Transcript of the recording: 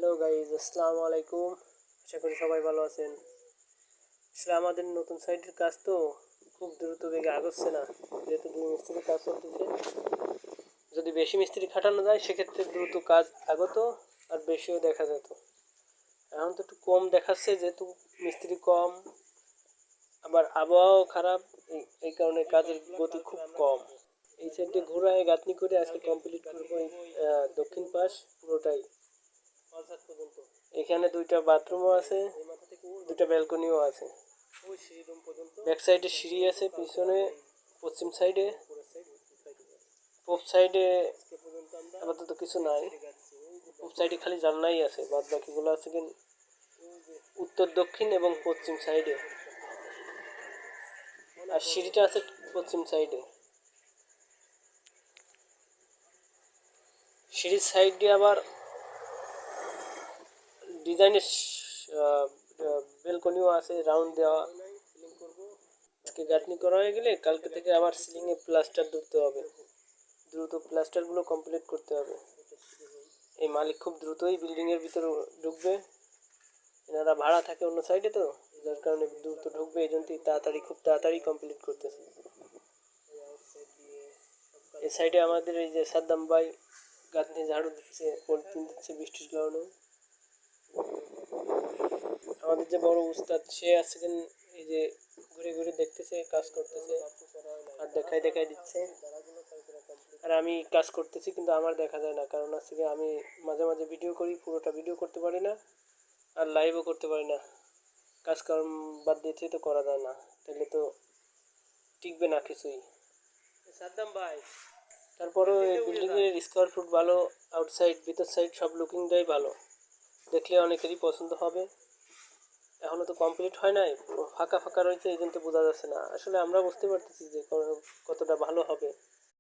Hello guys, আসসালামু আলাইকুম। আশা করি সবাই ভালো আছেন। আসলে আমাদের নতুন সাইটের কাজ তো খুব দ্রুত বেগে আগাচ্ছে না, যেহেতু দুই মিস্ত্রির কাজ চলতেছে। যদি বেশি মিস্ত্রি খাটানো যায় সেক্ষেত্রে দ্রুত কাজ আগতো আর বেশিও দেখা যেত। এখন তো একটু কম দেখাচ্ছে, যেহেতু মিস্ত্রি কম, আবার আবহাওয়াও খারাপ। এই কারণে কাজের গতি খুব কম। এই সাইডে ঘোরায় গাঁথনি করে আজকে কমপ্লিট করবো দক্ষিণ পাশ পুরোটাই। এখানে দুইটা বাথরুমও আছে, দুইটা ব্যালকনিও আছে। ব্যাক সাইডে সিঁড়ি আছে, পিছনে পশ্চিম সাইডে, পূব সাইডে আপাতত কিছু নাই। পূব সাইডে খালি জানলাই আছে, বাদ বাকিগুলো আছে কি উত্তর দক্ষিণ এবং পশ্চিম সাইডে, আর সিঁড়িটা আছে পশ্চিম সাইডে। সিঁড়ির সাইডে আবার ডিজাইনের বেলকনিও আছে, রাউন্ড দেওয়া। আজকে গাঁথনি করা হয়ে গেলে কালকে থেকে আবার সিলিংয়ে প্লাস্টার ধরতে হবে। দ্রুত প্লাস্টারগুলো কমপ্লিট করতে হবে। এই মালিক খুব দ্রুতই বিল্ডিংয়ের ভিতরে ঢুকবে। এনারা ভাড়া থাকে অন্য সাইডে, তো যার কারণে দ্রুত ঢুকবে, এই জন্যই খুব তাড়াতাড়ি কমপ্লিট করতেছে। এই সাইডে আমাদের এই যে সাদ্দাম ভাই গাঁথনি ঝাড়ু দিচ্ছে, পলিথিন দিচ্ছে বৃষ্টির কারণে। আমাদের যে বড় উস্তাদ, সে আজকে এই যে ঘুরে ঘুরে দেখতেছে, কাজ করতেছে আর দেখাই দেখাই দিচ্ছে। আর আমি কাজ করতেছি কিন্তু আমার দেখা যায় না, কারণ আজকে আমি মাঝে মাঝে ভিডিও করি, পুরোটা ভিডিও করতে পারি না আর লাইভও করতে পারি না। কাজকর্ম বাদ দিয়েছে তো করা যায় না, তাহলে তো টিকবে না কিছুই। সাদ্দাম ভাই, তারপরেও এই বিল্ডিংয়ের স্কোয়ার ফুট ভালো, আউটসাইড ভিতর সাইড সব লুকিংটাই ভালো, দেখলে অনেকেরই পছন্দ হবে। এখনও তো কমপ্লিট হয় নাই, ফাঁকা ফাঁকা রয়েছে, এই জন্য তো বোঝা যাচ্ছে না। আসলে আমরা বুঝতে পারতেছি যে কতটা ভালো হবে।